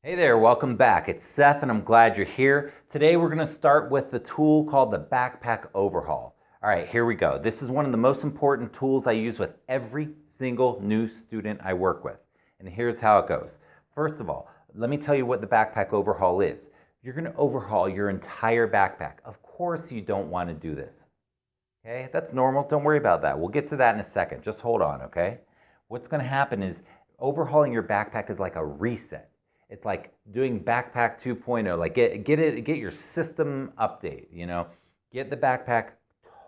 Hey there, welcome back. It's Seth and I'm glad you're here. Today we're going to start with the tool called the Backpack Overhaul. All right, here we go. This is one of the most important tools I use with every single new student I work with. And here's how it goes. First of all, let me tell you what the Backpack Overhaul is. You're going to overhaul your entire backpack. Of course you don't want to do this. Okay, that's normal. Don't worry about that. We'll get to that in a second. Just hold on, okay? What's going to happen is overhauling your backpack is like a reset. It's like doing Backpack 2.0. Like get your system update, Get the backpack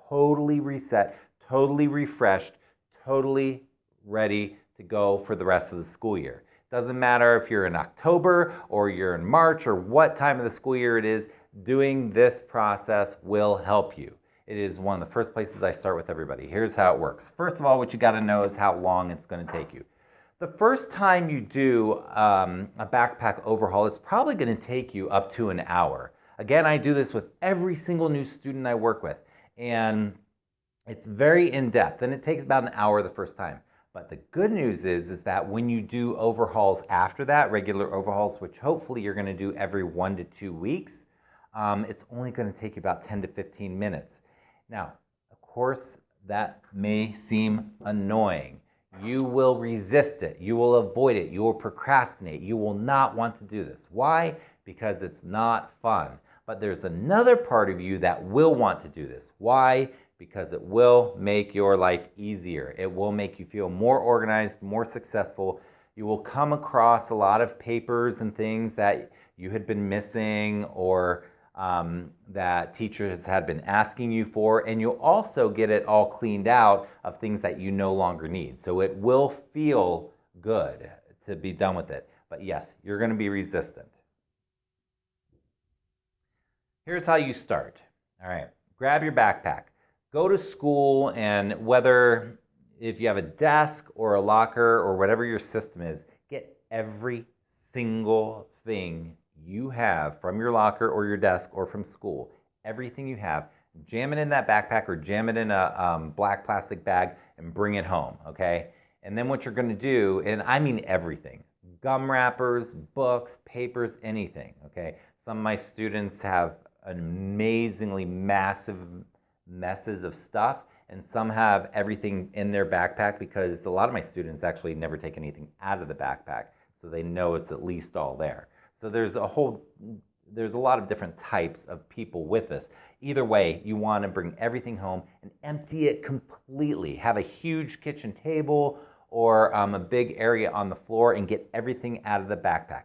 totally reset, totally refreshed, totally ready to go for the rest of the school year. Doesn't matter if you're in October or you're in March or what time of the school year it is, doing this process will help you. It is one of the first places I start with everybody. Here's how it works. First of all, what you got to know is how long it's going to take you. The first time you do a backpack overhaul, it's probably going to take you up to an hour. Again, I do this with every single new student I work with, and it's very in-depth, and it takes about an hour the first time. But the good news is that when you do overhauls after that, regular overhauls, which hopefully you're going to do every 1 to 2 weeks, it's only going to take you about 10 to 15 minutes. Now, of course, that may seem annoying. You will resist it. You will avoid it. You will procrastinate. You will not want to do this. Why? Because it's not fun. But there's another part of you that will want to do this. Why? Because it will make your life easier. It will make you feel more organized, more successful. You will come across a lot of papers and things that you had been missing or that teachers had been asking you for, and you'll also get it all cleaned out of things that you no longer need. So it will feel good to be done with it. But yes, you're going to be resistant. Here's how you start. All right, grab your backpack. Go to school, and whether if you have a desk or a locker or whatever your system is, get every single thing you have from your locker or your desk or from school, everything you have, jam it in that backpack or jam it in a black plastic bag and bring it home, okay? And then what you're going to do, and I mean everything, gum wrappers, books, papers, anything, okay? Some of my students have amazingly massive messes of stuff, and some have everything in their backpack because a lot of my students actually never take anything out of the backpack, so they know it's at least all there. So there's a lot of different types of people with this. Either way, you want to bring everything home and empty it completely. Have a huge kitchen table or a big area on the floor and get everything out of the backpack.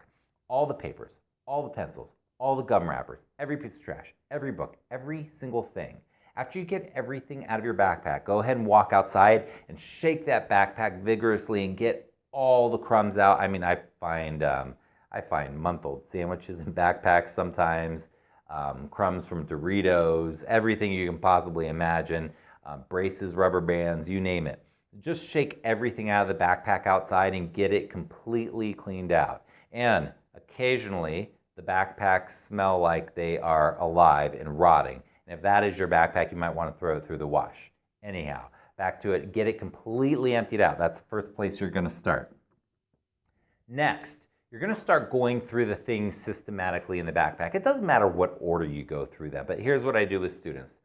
All the papers, all the pencils, all the gum wrappers, every piece of trash, every book, every single thing. After you get everything out of your backpack, go ahead and walk outside and shake that backpack vigorously and get all the crumbs out. I mean, I find month-old sandwiches in backpacks sometimes, crumbs from Doritos, everything you can possibly imagine, braces, rubber bands, you name it. Just shake everything out of the backpack outside and get it completely cleaned out. And occasionally, the backpacks smell like they are alive and rotting. And if that is your backpack, you might want to throw it through the wash. Anyhow, back to it. Get it completely emptied out. That's the first place you're going to start. Next, you're going to start going through the things systematically in the backpack. It doesn't matter what order you go through them, but here's what I do with students.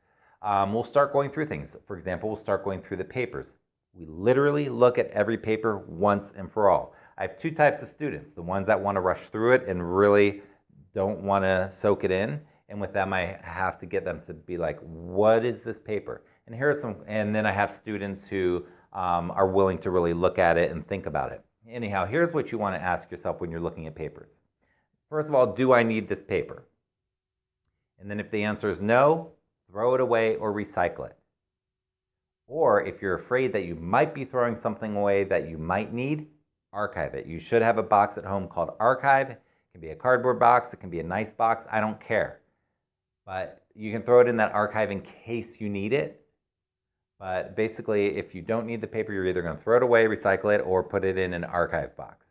We'll start going through things. For example, we'll start going through the papers. We literally look at every paper once and for all. I have two types of students, the ones that want to rush through it and really don't want to soak it in. And with them, I have to get them to be like, what is this paper? And here are some, and then I have students who are willing to really look at it and think about it. Anyhow, here's what you want to ask yourself when you're looking at papers. First of all, do I need this paper? And then if the answer is no, throw it away or recycle it. Or if you're afraid that you might be throwing something away that you might need, archive it. You should have a box at home called Archive. It can be a cardboard box. It can be a nice box. I don't care. But you can throw it in that archive in case you need it. But basically, if you don't need the paper, you're either going to throw it away, recycle it, or put it in an archive box.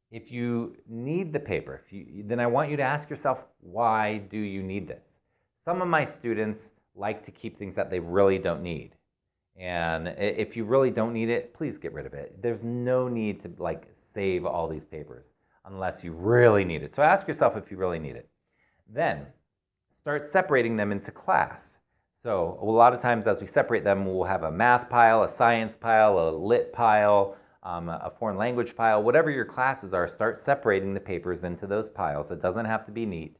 If you need the paper, then I want you to ask yourself, why do you need this? Some of my students like to keep things that they really don't need. And if you really don't need it, please get rid of it. There's no need to save all these papers. unless you really need it. So ask yourself if you really need it. Then start separating them into class. So a lot of times as we separate them, we'll have a math pile, a science pile, a lit pile, a foreign language pile, whatever your classes are, start separating the papers into those piles. It doesn't have to be neat.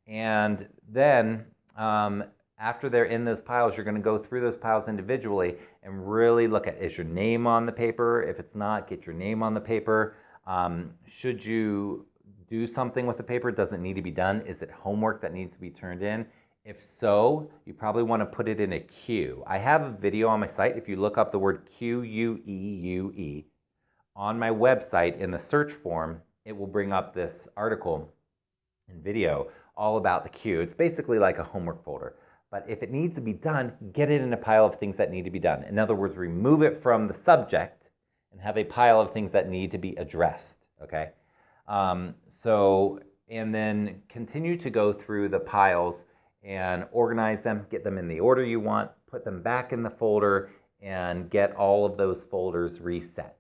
And then after they're in those piles, you're going to go through those piles individually and really look at, is your name on the paper? If it's not, get your name on the paper. Should you do something with the paper? Does it need to be done? Is it homework that needs to be turned in? If so, you probably want to put it in a queue. I have a video on my site. If you look up the word Q-U-E-U-E on my website in the search form, it will bring up this article and video all about the queue. It's basically like a homework folder. But if it needs to be done, get it in a pile of things that need to be done. In other words, remove it from the subject and have a pile of things that need to be addressed, okay? And then continue to go through the piles and organize them, get them in the order you want, put them back in the folder, and get all of those folders reset.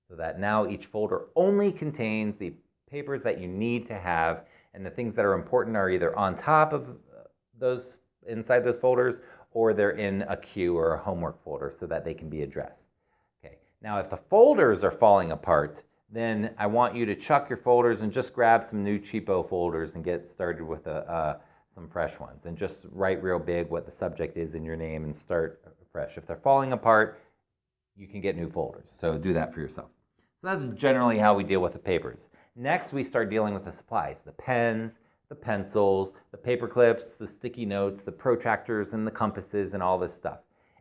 So that now each folder only contains the papers that you need to have, and the things that are important are either on top of those, inside those folders, or they're in a queue or a homework folder so that they can be addressed. Okay. Now, if the folders are falling apart, then I want you to chuck your folders and just grab some new cheapo folders and get started with some fresh ones. And just write real big what the subject is in your name and start fresh. If they're falling apart, you can get new folders. So do that for yourself. So that's generally how we deal with the papers. Next, we start dealing with the supplies, the pens, the pencils, the paper clips, the sticky notes, the protractors, and the compasses, and all this stuff.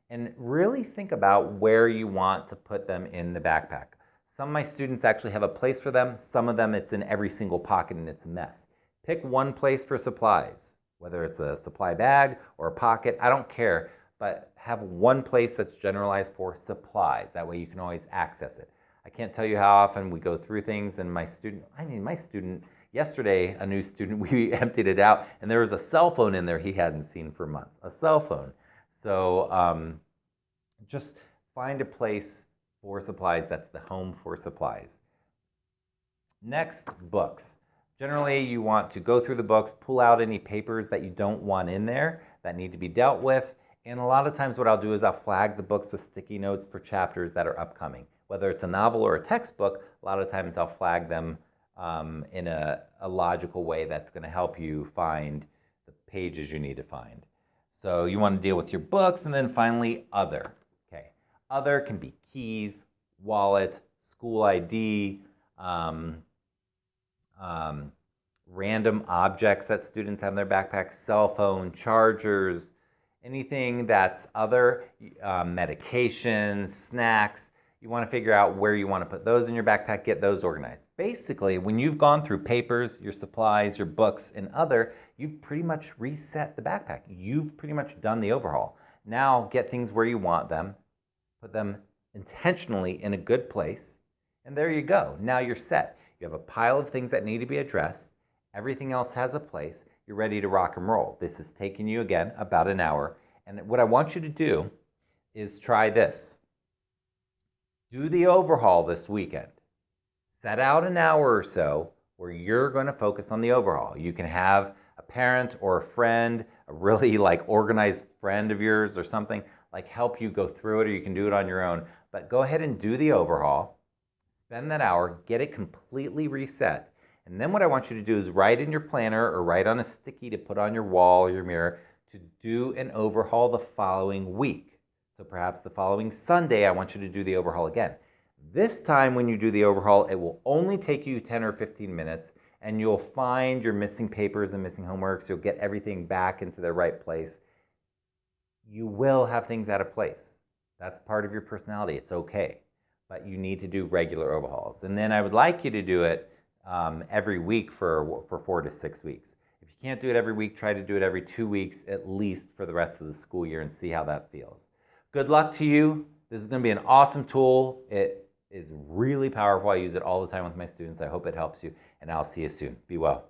And really think about where you want to put them in the backpack. Some of my students actually have a place for them. Some of them, it's in every single pocket and it's a mess. Pick one place for supplies, whether it's a supply bag or a pocket, I don't care, but have one place that's generalized for supplies. That way you can always access it. I can't tell you how often we go through things and my student, yesterday, a new student, we emptied it out and there was a cell phone in there he hadn't seen for months, a cell phone. So just find a place for supplies that's the home for supplies. Next, books. Generally, you want to go through the books, pull out any papers that you don't want in there that need to be dealt with. And a lot of times what I'll do is I'll flag the books with sticky notes for chapters that are upcoming. Whether it's a novel or a textbook, a lot of times I'll flag them in a logical way that's going to help you find the pages you need to find. So you want to deal with your books, and then finally, other. Okay, other can be keys, wallet, school ID, random objects that students have in their backpack, cell phone, chargers, anything that's other, medications, snacks. You want to figure out where you want to put those in your backpack, get those organized. Basically, when you've gone through papers, your supplies, your books, and other, you've pretty much reset the backpack. You've pretty much done the overhaul. Now get things where you want them, put them intentionally in a good place, and there you go. Now you're set. You have a pile of things that need to be addressed. Everything else has a place. You're ready to rock and roll. This has taken you, again, about an hour. And what I want you to do is try this. Do the overhaul this weekend. Set out an hour or so where you're going to focus on the overhaul. You can have a parent or a friend, a really organized friend of yours or something, help you go through it, or you can do it on your own. But go ahead and do the overhaul. Spend that hour, get it completely reset. And then what I want you to do is write in your planner or write on a sticky to put on your wall or your mirror to do an overhaul the following week. So perhaps the following Sunday, I want you to do the overhaul again. This time when you do the overhaul, it will only take you 10 or 15 minutes, and you'll find your missing papers and missing homeworks. You'll get everything back into their right place. You will have things out of place. That's part of your personality. It's okay. But you need to do regular overhauls. And then I would like you to do it every week for 4 to 6 weeks. If you can't do it every week, try to do it every 2 weeks at least for the rest of the school year and see how that feels. Good luck to you. This is going to be an awesome tool. It is really powerful. I use it all the time with my students. I hope it helps you, and I'll see you soon. Be well.